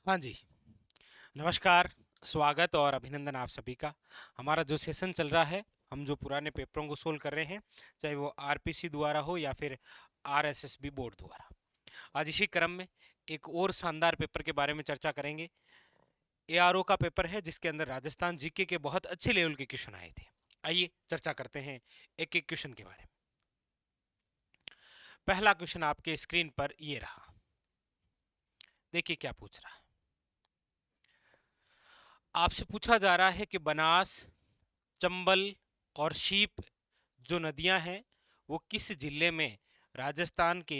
हाँ जी, नमस्कार, स्वागत और अभिनंदन आप सभी का। हमारा जो सेशन चल रहा है, हम जो पुराने पेपरों को सोल्व कर रहे हैं, चाहे वो आरपीसी द्वारा हो या फिर आरएसएसबी बोर्ड द्वारा। आज इसी क्रम में एक और शानदार पेपर के बारे में चर्चा करेंगे। एआरओ का पेपर है जिसके अंदर राजस्थान जीके के बहुत अच्छे लेवल के क्वेश्चन आए थे। आइए चर्चा करते हैं एक एक क्वेश्चन के बारे में। पहला क्वेश्चन आपके स्क्रीन पर ये रहा। देखिए क्या पूछ रहा है। आपसे पूछा जा रहा है कि बनास, चंबल और शीप जो नदियां हैं वो किस जिले में राजस्थान के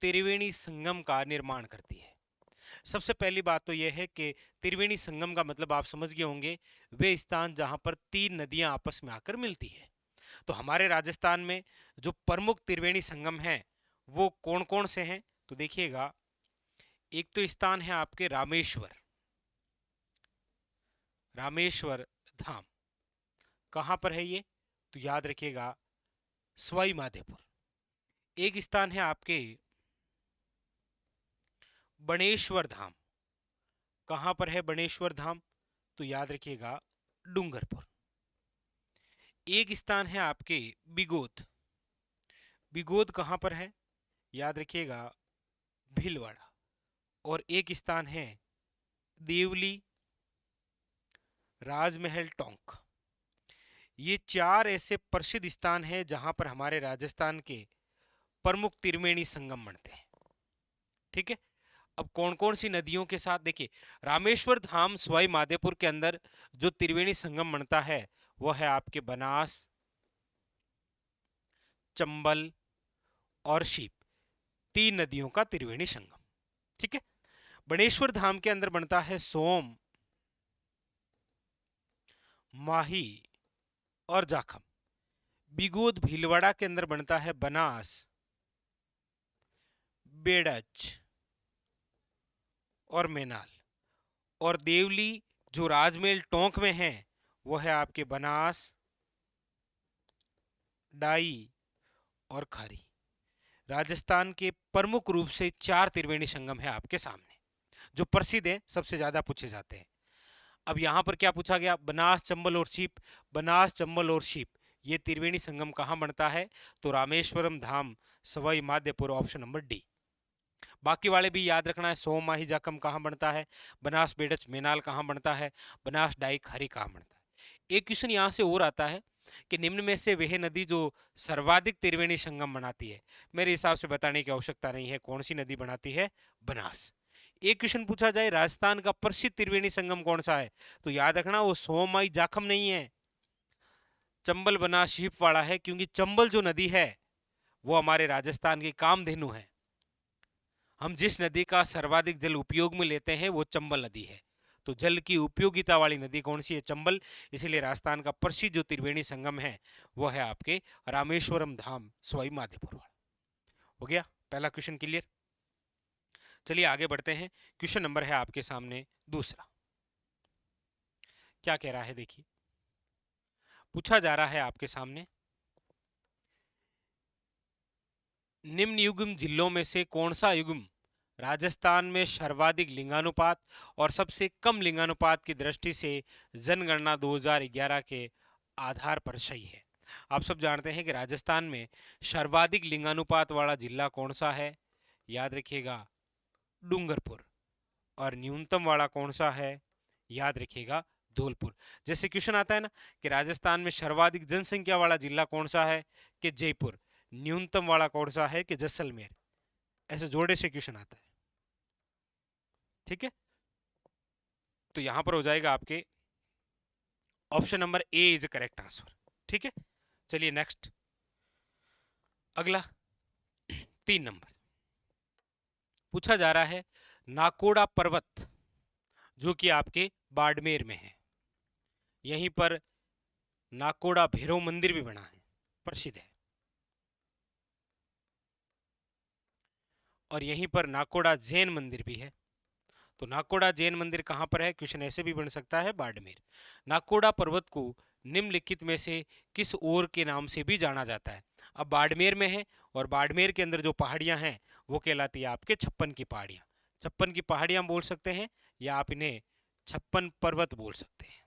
त्रिवेणी संगम का निर्माण करती है। सबसे पहली बात तो यह है कि त्रिवेणी संगम का मतलब आप समझ गए होंगे, वे स्थान जहां पर तीन नदियां आपस में आकर मिलती है। तो हमारे राजस्थान में जो प्रमुख त्रिवेणी संगम हैं वो कौन कौन से हैं, तो देखिएगा। एक तो स्थान है आपके रामेश्वर, रामेश्वर धाम। कहां पर है ये, तो याद रखिएगा सवाई माधोपुर। एक स्थान है आपके बणेश्वर धाम। कहां पर है बणेश्वर धाम, तो याद रखिएगा डूंगरपुर। एक स्थान है आपके बिगोद। बिगोद कहां पर है, याद रखिएगा भीलवाड़ा। और एक स्थान है देवली, राजमहल टोंक। ये चार ऐसे प्रसिद्ध स्थान हैं जहां पर हमारे राजस्थान के प्रमुख त्रिवेणी संगम बनते हैं। ठीक है। अब कौन कौन सी नदियों के साथ, देखिए रामेश्वर धाम सवाई माधोपुर के अंदर जो त्रिवेणी संगम बनता है वह है आपके बनास, चंबल और शीप, तीन नदियों का त्रिवेणी संगम। ठीक है। बणेश्वर धाम के अंदर बनता है सोम, माही और जाखम। बिगोद भीलवाड़ा के अंदर बनता है बनास, बेड़च और मेनाल। और देवली जो राजमहल टोंक में है वो है आपके बनास, डाई और खारी। राजस्थान के प्रमुख रूप से चार त्रिवेणी संगम है आपके सामने जो प्रसिद्ध है, सबसे ज्यादा पूछे जाते हैं। अब यहां पर क्या पूछा गया, बनास, चंबल और शीप। बनास, चंबल और शीप ये त्रिवेणी संगम कहां बनता है, तो Rameshwaram Dham Sawai Madhopur, option number D. बाकी वाले भी याद रखना है। सोम, माही, जाखम कहाँ बनता है, बनास, बेडच, मेनाल कहाँ बनता है, बनास, डाई, खरी कहाँ बनता है। एक क्वेश्चन यहाँ से और आता है कि निम्न में से वह नदी जो सर्वाधिक त्रिवेणी संगम बनाती है, मेरे हिसाब से बताने की आवश्यकता नहीं है कौन सी नदी बनाती है, बनास। एक क्वेश्चन पूछा जाए राजस्थान का प्रसिद्ध त्रिवेणी संगम कौन सा है, तो याद रखना वो सोम, माही, जाखम नहीं है, चंबल, बनास, शीप वाला है। क्योंकि चंबल जो नदी है वो हमारे राजस्थान की कामधेनु है। हम जिस नदी का सर्वाधिक जल उपयोग में लेते हैं वो चंबल नदी है। तो जल की उपयोगिता वाली नदी कौन सी है, चंबल। इसीलिए राजस्थान का प्रसिद्ध जो त्रिवेणी संगम है वो है आपके रामेश्वरम धाम सवाई माधोपुर वाला। हो गया पहला क्वेश्चन क्लियर। चलिए आगे बढ़ते हैं। क्वेश्चन नंबर है आपके सामने दूसरा। क्या कह रहा है, देखिए पूछा जा रहा है आपके सामने, निम्न युग्म जिलों में से कौन सा युग्म राजस्थान में सर्वाधिक लिंगानुपात और सबसे कम लिंगानुपात की दृष्टि से जनगणना 2011 के आधार पर सही है। आप सब जानते हैं कि राजस्थान में सर्वाधिक लिंगानुपात वाला जिला कौन सा है, याद रखिएगा डूंगरपुर। और न्यूनतम वाला कौन सा है, याद रखिएगा धौलपुर। जैसे क्वेश्चन आता है ना कि राजस्थान में सर्वाधिक जनसंख्या वाला जिला कौन सा है, कि जयपुर। न्यूनतम वाला कौन सा है, कि जैसलमेर। ऐसे जोड़े से क्वेश्चन आता है। ठीक है। तो यहां पर हो जाएगा आपके option number A is correct answer. ठीक है। चलिए नेक्स्ट, अगला 3 नंबर पूछा जा रहा है। नाकोड़ा पर्वत जो कि आपके बाड़मेर में है, यहीं पर नाकोड़ा भैरव मंदिर भी बना है, प्रसिद्ध है। और यहीं पर नाकोड़ा जैन मंदिर भी है। तो नाकोड़ा जैन मंदिर कहां पर है, क्वेश्चन ऐसे भी बन सकता है, बाड़मेर। नाकोड़ा पर्वत को निम्नलिखित में से किस ओर के नाम से भी जाना जाता है। अब बाड़मेर में है और बाड़मेर के अंदर जो पहाड़ियां हैं वो कहलाती है आपके छप्पन की पहाड़ियां। छप्पन की पहाड़ियां बोल सकते हैं या आप इन्हें 56 पर्वत बोल सकते हैं।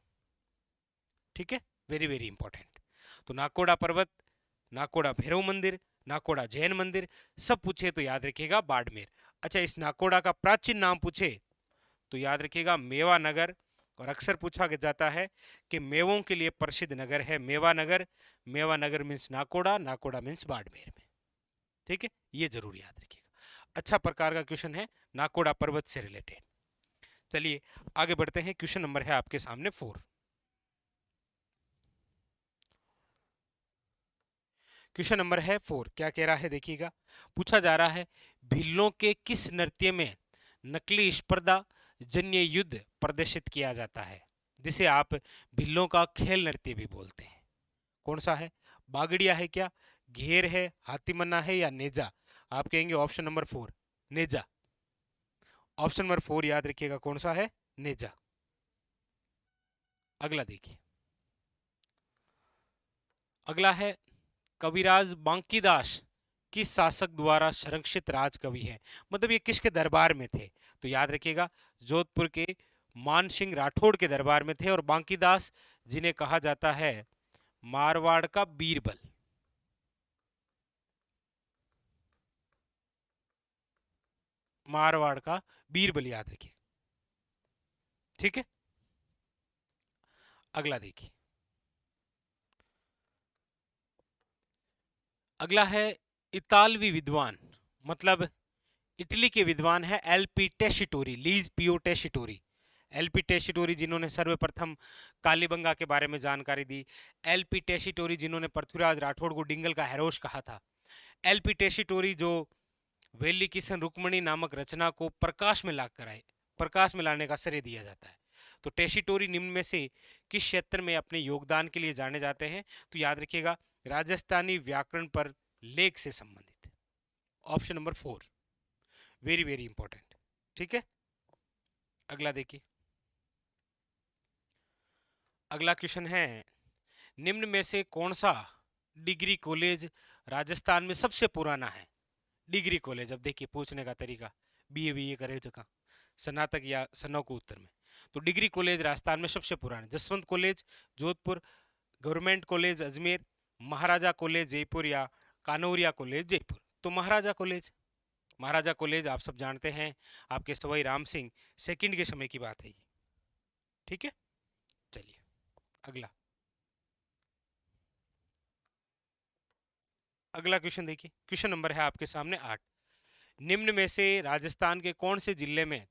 ठीक है, वेरी वेरी इंपॉर्टेंट। तो नाकोड़ा पर्वत, नाकोड़ा भैरव मंदिर, नाकोड़ा जैन मंदिर, सब पूछे तो याद रखिएगा बाड़मेर। अच्छा, इस नाकोड़ा का प्राचीन नाम पूछे तो याद रखिएगा मेवा नगर। और अक्सर पूछा जाता है कि मेवों के लिए प्रसिद्ध नगर है मेवा नगर। मेवा नगर मीन्स नाकोड़ा, नाकोड़ा मीन्स बाड़मेर में। ठीक है, ये जरूर याद रखिएगा। अच्छा प्रकार का क्वेश्चन है नाकोड़ा पर्वत से रिलेटेड। चलिए आगे बढ़ते हैं। क्वेश्चन नंबर है आपके सामने 4। क्वेश्चन नंबर है 4, क्या कह रहा है देखिएगा। पूछा जा रहा है भिल्लों के किस नृत्य में नकली स्पर्धा जन्य युद्ध प्रदर्शित किया जाता है, जिसे आप भिल्लों का खेल नृत्य भी बोलते हैं। कौन सा है? बागड़िया है क्या, घेर है, हाथीमन्ना है, या नेजा? आप कहेंगे ऑप्शन नंबर 4 नेजा। ऑप्शन नंबर 4 याद रखिएगा कौन सा है? नेजा। अगला देखिए, अगला है कविराज बांकीदास किस शासक द्वारा संरक्षित राजकवि है, मतलब ये किसके दरबार में थे? तो याद रखिएगा जोधपुर के मान सिंह राठौड़ के दरबार में थे। और बांकीदास जिन्हें कहा जाता है मारवाड़ का बीरबल। मारवाड़ का बीरबल याद रखिए। ठीक है, अगला देखिए, अगला है इतालवी विद्वान, मतलब इटली के विद्वान है एलपी टेशिटोरी, लीज पियो टेशिटोरी। एलपी टेशिटोरी जिन्होंने सर्वप्रथम कालीबंगा के बारे में जानकारी दी। एलपी टेशिटोरी जिन्होंने पृथ्वीराज राठौड़ को डिंगल का हैरोश कहा था। एलपी टेशिटोरी जो वेली किशन रुक्मणी नामक रचना को प्रकाश में लाकर आए, प्रकाश में लाने का श्रेय दिया जाता है। तो टेशिटोरी निम्न में से किस क्षेत्र में अपने योगदान के लिए जाने जाते हैं? तो याद रखिएगा राजस्थानी व्याकरण पर लेख से संबंधित। Option number 4 very very important. ठीक है, अगला देखिए, अगला क्वेश्चन है निम्न में से कौन सा डिग्री कॉलेज राजस्थान में सबसे पुराना है? डिग्री कॉलेज, अब देखिए पूछने का तरीका, बीए करे जगह स्नातक या स्नातकोत्तर में। तो डिग्री कॉलेज राजस्थान में सबसे पुराना Jaswant college Jodhpur, government college Ajmer, Maharaja college Jaipur, या कानौरिया कॉलेज जयपुर? तो महाराजा कॉलेज। महाराजा कॉलेज आप सब जानते हैं आपके सवाई राम सिंह सेकंड के समय की बात है ये। ठीक है, चलिए अगला, अगला क्वेश्चन देखिए। क्वेश्चन नंबर है आपके सामने 8। निम्न में से राजस्थान के कौन से जिले में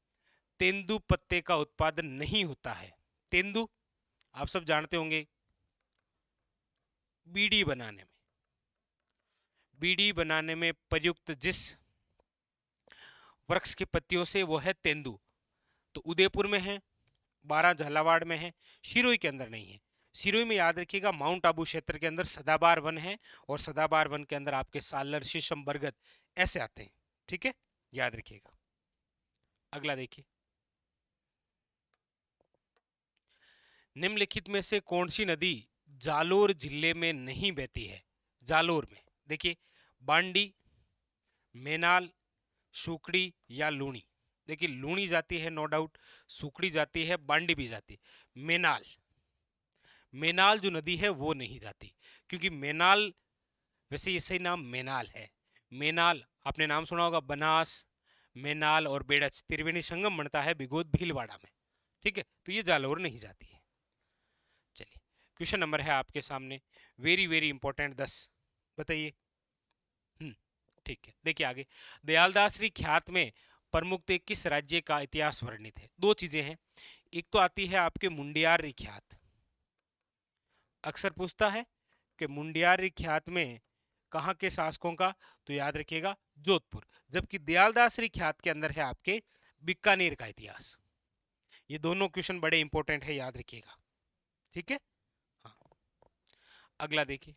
तेंदु पत्ते का उत्पादन नहीं होता है? तेंदु आप सब जानते होंगे बीड़ी बनाने में, बीड़ी बनाने में प्रयुक्त जिस वृक्ष की पत्तियों से वो है तेंदु। तो उदयपुर में है, 12 झालावाड़ में है, सिरोही के अंदर नहीं है। सिरोही में याद रखिएगा माउंट आबू क्षेत्र के अंदर सदाबार वन है, और सदाबार वन के अंदर आपके सालर शीशम बरगद ऐसे आते हैं। ठीक है, याद रखिएगा। अगला देखिए, निम्नलिखित में से कौन सी नदी जालोर जिले में नहीं बहती है? जालोर में देखिए बांडी, मेनाल, सुकड़ी, या लूणी? देखिए लूणी जाती है नो डाउट, सुकड़ी जाती है, बांडी भी जाती है। मेनाल, मेनाल जो नदी है वो नहीं जाती, क्योंकि मेनाल, वैसे ये सही नाम मेनाल है। मेनाल आपने नाम सुना होगा, बनास, मेनाल और बेड़च त्रिवेणी संगम बनता है बिगोद भीलवाड़ा में। ठीक है, तो ये जालोर नहीं जाती है। चलिए क्वेश्चन नंबर है आपके सामने वेरी वेरी इंपॉर्टेंट 10, बताइए। ठीक है, देखिए आगे, दयालदास ख्यात में प्रमुख किस राज्य का इतिहास वर्णित है? दो चीजें हैं, एक तो आती है आपके मुंडियार ख्यात, अक्सर पूछता है कि मुंडियार ख्यात में कहाँ के शासकों का? तो याद रखिएगा जोधपुर। जबकि दयालदास ख्यात के अंदर है आपके बीकानेर का इतिहास। ये दोनों क्वेश्चन बड़े इंपॉर्टेंट है, याद रखिएगा। ठीक है, हाँ, अगला देखिए,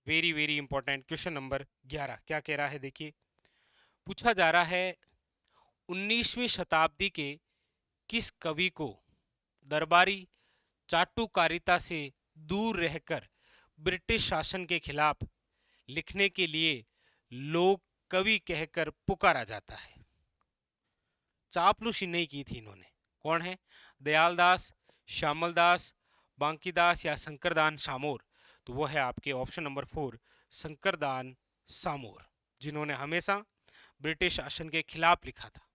very very important question number 11, क्या कह रहा है देखिए। पूछा जा रहा है 19वीं शताब्दी के किस कवि को दरबारी चाटुकारिता से दूर रहकर ब्रिटिश शासन के खिलाफ लिखने के लिए लोक कवि कहकर पुकारा जाता है? चापलूसी नहीं की थी इन्होंने। कौन है? दयालदास, श्यामलदास, बांकीदास या शंकरदान सामोर? तो वो है आपके ऑप्शन नंबर 4 शंकरदान सामोर, जिन्होंने हमेशा ब्रिटिश शासन के खिलाफ लिखा था।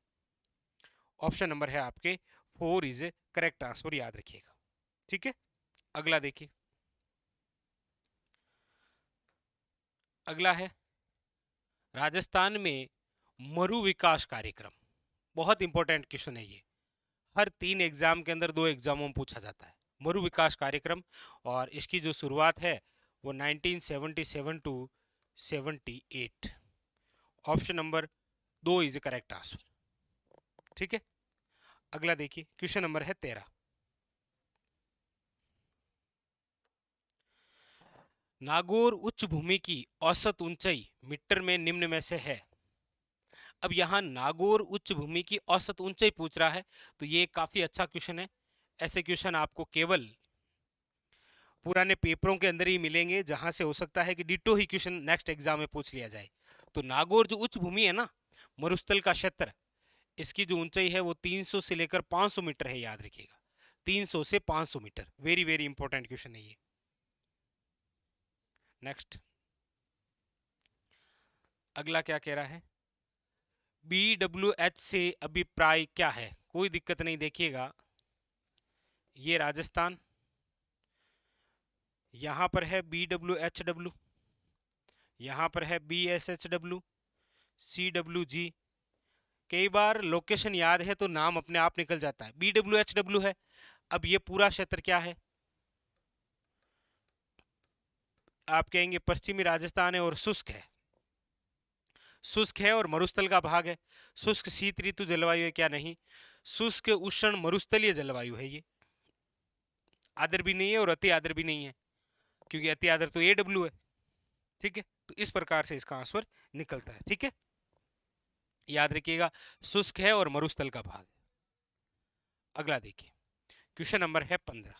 ऑप्शन नंबर है आपके 4 इज करेक्ट आंसर, याद रखिएगा। ठीक है, अगला देखिए। अगला है राजस्थान में मरु विकास कार्यक्रम। बहुत इंपॉर्टेंट क्वेश्चन है ये, हर 3 एग्जाम के अंदर 2 एग्जामों में पूछा जाता है। मरु विकास कार्यक्रम, और इसकी जो शुरुआत है वो 1977 to 78। Option number 2 is correct answer. ठीक है, अगला देखिए, क्वेश्चन नंबर है 13। नागौर उच्च भूमि की औसत ऊंचाई मीटर में निम्न में से है। अब यहाँ नागौर उच्च भूमि की औसत ऊंचाई पूछ रहा है, तो ये काफी अच्छा क्वेश्चन है। ऐसे क्वेश्चन आपको केवल पुराने पेपरों के अंदर ही मिलेंगे, जहां से हो सकता है कि डिटो ही क्वेश्चन नेक्स्ट एग्जाम में पूछ लिया जाए। तो नागौर जो उच्च भूमि है ना, मरुस्थल का क्षेत्र, इसकी जो ऊंचाई है वो 300 से लेकर 500 मीटर है, याद रखिएगा। 300 से 500 metre, very very important question है ये। नेक्स्ट, अगला क्या कह रहा है? BWH से अभिप्राय क्या है? कोई दिक्कत नहीं, देखिएगा ये राजस्थान, यहां पर है BWHW, यहां पर है BSHW, CWG। कई बार लोकेशन याद है तो नाम अपने आप निकल जाता है। BWHW है। अब ये पूरा क्षेत्र क्या है? आप कहेंगे पश्चिमी राजस्थान है और शुष्क है। शुष्क है और मरुस्थल का भाग है। शुष्क शीत ऋतु जलवायु है क्या? नहीं, शुष्क उष्ण मरुस्थलीय जलवायु है ये। आर्द्र भी नहीं है और अति आर्द्र भी नहीं है, क्योंकि अति आर्द्र तो AW है। ठीक है, तो इस प्रकार से इसका आंसर निकलता है। ठीक है, याद रखिएगा, शुष्क है और मरुस्थल का भाग। अगला देखिए, क्वेश्चन नंबर है 15।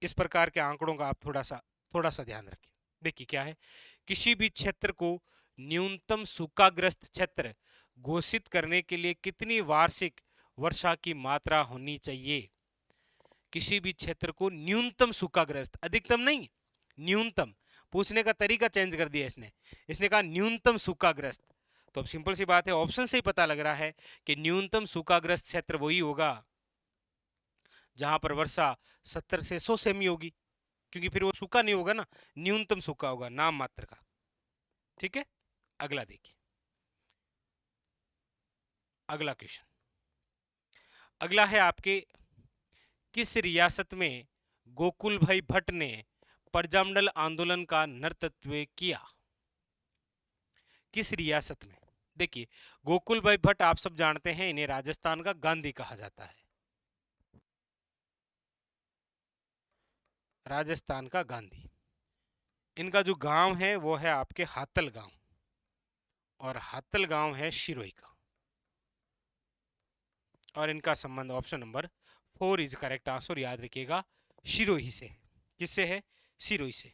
इस प्रकार के आंकड़ों का आप थोड़ा सा ध्यान रखें। देखिए क्या है, किसी भी क्षेत्र को न्यूनतम सूखाग्रस्त क्षेत्र घोषित करने के लिए कितनी वार्षिक वर्षा की मात्रा होनी चाहिए? किसी भी क्षेत्र को न्यूनतम सूखाग्रस्त, अधिकतम नहीं, न्यूनतम। पूछने का तरीका चेंज कर दिया इसने, इसने कहा न्यूनतम सूखाग्रस्त। तो अब सिंपल सी बात है, ऑप्शन से ही पता लग रहा है कि न्यूनतम सूखाग्रस्त क्षेत्र वही होगा जहां पर वर्षा 70 से 100 सेमी होगी, क्योंकि फिर वो सूखा नहीं होगा ना, न्यूनतम सूखा होगा, नाम मात्र का। ठीक है, अगला देखिए, अगला क्वेश्चन। अगला है आपके, किस रियासत में गोकुल भाई भट्ट ने प्रजामंडल आंदोलन का नेतृत्व किया? किस रियासत में? देखिए, गोकुल भाई भट्ट आप सब जानते हैं, इन्हें राजस्थान का गांधी कहा जाता है। राजस्थान का गांधी। इनका जो गांव है वो है आपके हातल गांव, और हातल गांव है शिरोई का, और इनका संबंध option number 4 is correct answer, याद रखिएगा, शिरोही से है। किससे है? शिरोई से।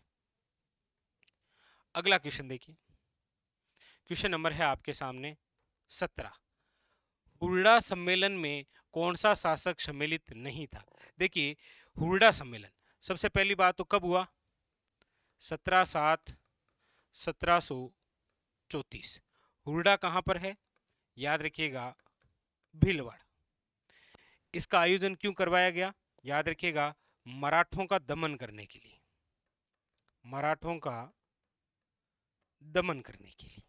अगला क्वेश्चन देखिए, क्वेश्चन नंबर है आपके सामने 17। हुरडा सम्मेलन में कौन सा शासक सम्मिलित नहीं था? देखिए, हुरडा सम्मेलन सबसे पहली बात तो कब हुआ? 17/7/1734। हुरडा कहां पर है? याद रखिएगा, भीलवाड़ा। इसका आयोजन क्यों करवाया गया? याद रखिएगा, मराठों का दमन करने के लिए, मराठों का दमन करने के लिए।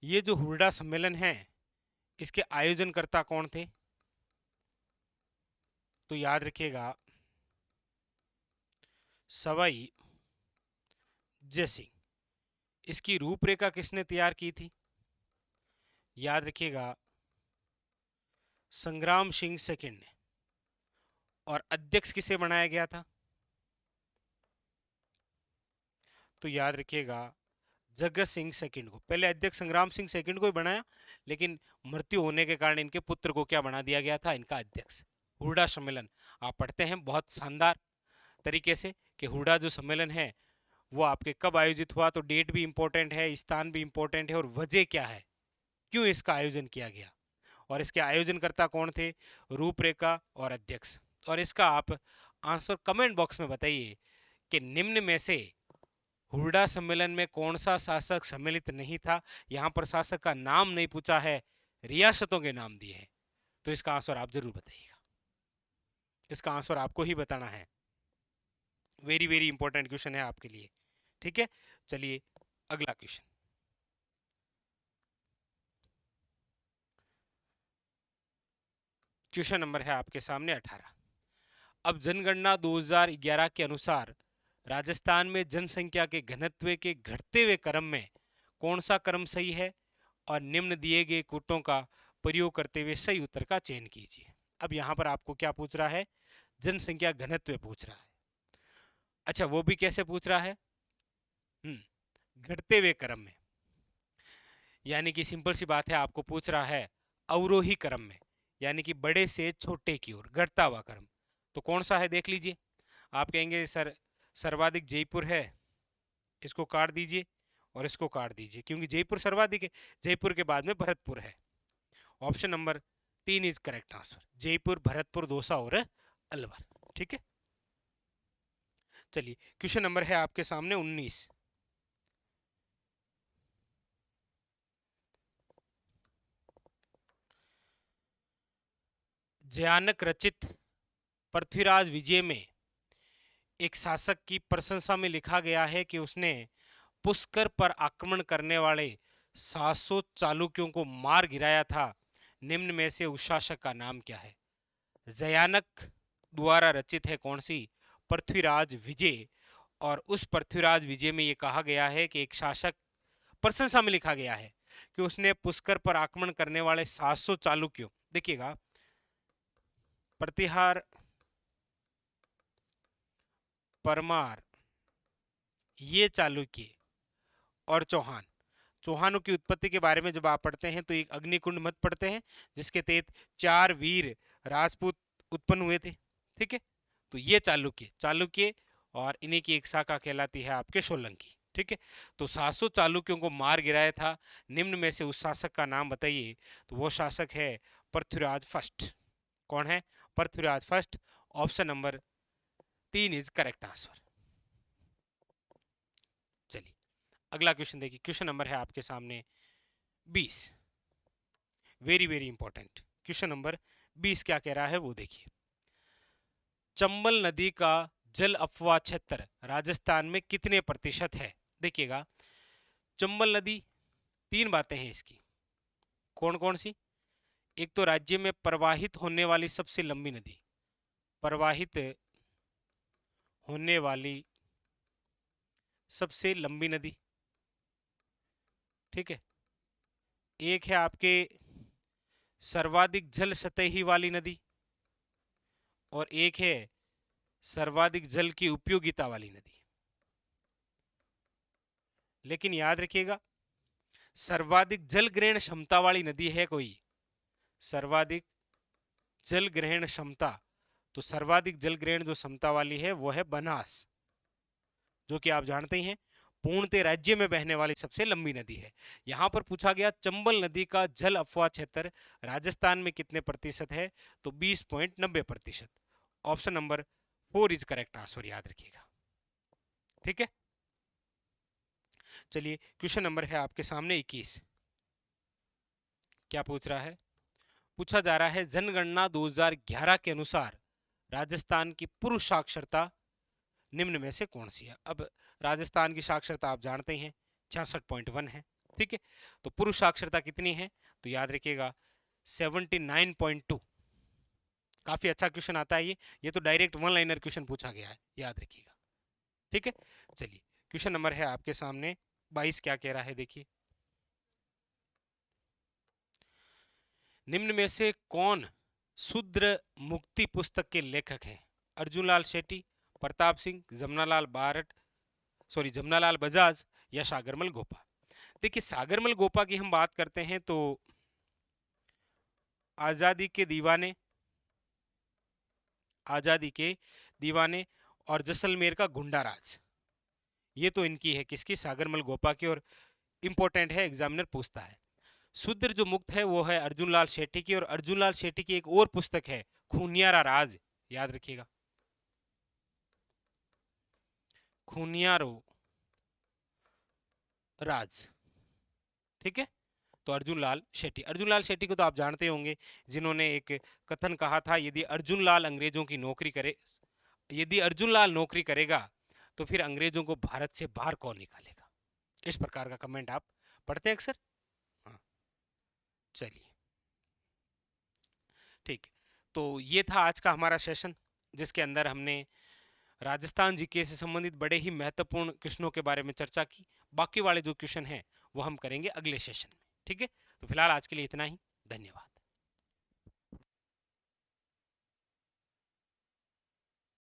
ये जो हुरडा सम्मेलन है, इसके आयोजनकर्ता कौन थे? तो याद रखिएगा, सवाई जयसिंह। इसकी रूपरेखा किसने तैयार की थी? याद रखिएगा, संग्राम सिंह सेकंड ने। और अध्यक्ष किसे बनाया गया था? तो याद रखिएगा, जगत सिंह सेकंड को। पहले अध्यक्ष संग्राम सिंह सेकंड को ही बनाया, लेकिन मृत्यु होने के कारण इनके पुत्र को क्या बना दिया गया था? इनका अध्यक्ष। हुरडा सम्मेलन आप पढ़ते हैं बहुत शानदार तरीके से कि हुरडा जो सम्मेलन है वो आपके कब आयोजित हुआ, तो डेट भी इंपॉर्टेंट है, स्थान भी इंपॉर्टेंट है, और वजह क्या है क्यों इसका आयोजन किया गया और इसके आयोजनकर्ता कौन थे, रूपरेखा और अध्यक्ष। और इसका आप आंसर कमेंट बॉक्स में बताइए कि निम्न में से हुर्डा सम्मेलन में कौन सा शासक सम्मिलित नहीं था। यहां पर शासक का नाम नहीं पूछा है, रियासतों के नाम दिए हैं। तो इसका आंसर आप जरूर बताइएगा, इसका आंसर आपको ही बताना है। वेरी वेरी इंपॉर्टेंट क्वेश्चन है आपके लिए। ठीक है, चलिए अगला क्वेश्चन। क्वेश्चन नंबर है आपके सामने 18। अब जनगणना 2011 के अनुसार राजस्थान में जनसंख्या के घनत्व के घटते हुए क्रम में कौन सा क्रम सही है और निम्न दिए गए कूटों का प्रयोग करते हुए सही उत्तर का चयन कीजिए। अब यहां पर आपको क्या पूछ रहा है, जनसंख्या घनत्व पूछ रहा है। अच्छा, वो भी कैसे पूछ रहा है, घटते हुए क्रम में, यानी कि सिंपल सी बात है, आपको पूछ रहा है अवरोही क्रम में, यानी कि बड़े से छोटे की ओर घटता हुआ क्रम। तो कौन सा है देख लीजिए। आप कहेंगे सर सर्वाधिक जयपुर है, इसको काट दीजिए और इसको काट दीजिए, क्योंकि जयपुर सर्वाधिक है, जयपुर के बाद में भरतपुर है। Option number 3 is correct answer, Jaipur, Bharatpur, Dausa और अलवर। ठीक है, चलिए क्वेश्चन नंबर है आपके सामने 19। जयानक रचित पृथ्वीराज विजय में एक शासक की प्रशंसा में लिखा गया है कि उसने पुष्कर पर आक्रमण करने वाले 700 चालुक्यों को मार गिराया था। निम्न में से उस शासक का नाम क्या है। जयानक द्वारा रचित है कौन सी, पृथ्वीराज विजय। और उस पृथ्वीराज विजय में यह कहा गया है कि एक शासक, प्रशंसा में लिखा गया है कि उसने पुष्कर पर आक्रमण करने वाले 700 चालुक्यों, देखिएगा, प्रतिहार, परमार, ये चालुक्य और चौहान, चौहानों की उत्पत्ति के बारे में जब आप पढ़ते हैं तो एक अग्निकुंड मत पढ़ते हैं जिसके तहत 4 वीर राजपूत उत्पन्न हुए थे। ठीक है, तो ये चालुक्य, चालुक्य और इन्हीं की एक शाखा कहलाती है आपके सोलंकी। ठीक है, तो 700 चालुक्यों को मार गिराया था। निम्न में से उस शासक का नाम बताइए। तो वो शासक है पृथ्वीराज फर्स्ट। कौन है, Prithviraj first. Option number 3 is correct answer. चलिए अगला क्वेश्चन देखिए, क्वेश्चन नंबर है आपके सामने 20। Very very important question number 20 क्या कह रहा है वो देखिए। चंबल नदी का जल अफवाह क्षेत्र राजस्थान में कितने प्रतिशत है। देखिएगा, चंबल नदी, 3 बातें हैं इसकी। कौन कौन सी, एक तो राज्य में प्रवाहित होने वाली सबसे लंबी नदी, प्रवाहित होने वाली सबसे लंबी नदी। ठीक है, एक है आपके सर्वाधिक जल सतही वाली नदी, और एक है सर्वाधिक जल की उपयोगिता वाली नदी। लेकिन याद रखिएगा, सर्वाधिक जल ग्रहण क्षमता वाली नदी है कोई, सर्वाधिक जल ग्रहण क्षमता, तो सर्वाधिक जल ग्रहण जो क्षमता वाली है वो है बनास, जो कि आप जानते ही हैं पूर्णतः राज्य में बहने वाली सबसे लंबी नदी है। यहां पर पूछा गया चंबल नदी का जल अफवाह क्षेत्र राजस्थान में कितने प्रतिशत है, तो 20.90%। Option number 4 is correct answer, याद रखिएगा। ठीक है, चलिए क्वेश्चन नंबर है आपके सामने 21। क्या पूछ रहा है, पूछा जा रहा है जनगणना 2011 के अनुसार राजस्थान की पूर्व साक्षरता निम्न में से कौन सी है। अब राजस्थान की साक्षरता आप जानते हैं 66.1 है। ठीक है, तो पूर्व साक्षरता कितनी है, तो याद रखिएगा 79.2। काफी अच्छा क्वेश्चन आता है ये तो डायरेक्ट वन लाइनर क्वेश्चन पूछा गया है, याद रखिएगा। ठीक है, चलिए क्वेश्चन नंबर है आपके सामने 22। क्या कह रहा है देखिए, निम्न में से कौन शूद्र मुक्ति पुस्तक के लेखक हैं। अर्जुनलाल शेट्टी, प्रताप सिंह, जमनालाल बजाज या सागरमल गोपा। देखिए, सागरमल गोपा की हम बात करते हैं तो आजादी के दीवाने, आजादी के दीवाने और जैसलमेर का गुंडा राज, ये तो इनकी है, किसकी, सागरमल गोपा की। और इंपॉर्टेंट है, एग्जामिनर पूछता है। शूद्र जो मुक्त है वो है अर्जुन लाल शेट्टी की, और अर्जुन लाल शेट्टी की एक और पुस्तक है खूनियारा राज, याद रखिएगा, खूनियारो राज। ठीक है, तो अर्जुन लाल शेट्टी, अर्जुन लाल शेट्टी को तो आप जानते होंगे, जिन्होंने एक कथन कहा था, यदि अर्जुन लाल अंग्रेजों की नौकरी करे, यदि अर्जुन लाल नौकरी करेगा तो फिर अंग्रेजों को भारत से बाहर कौन निकालेगा। इस प्रकार का कमेंट आप पढ़ते हैं अक्सर। हाँ, चलिए ठीक है, तो ये था आज का हमारा सेशन, जिसके अंदर हमने राजस्थान जीके से संबंधित बड़े ही महत्वपूर्ण क्वेश्चनों के बारे में चर्चा की। बाकी वाले जो क्वेश्चन हैं वो हम करेंगे अगले सेशन में। ठीक है, तो फिलहाल आज के लिए इतना ही। धन्यवाद।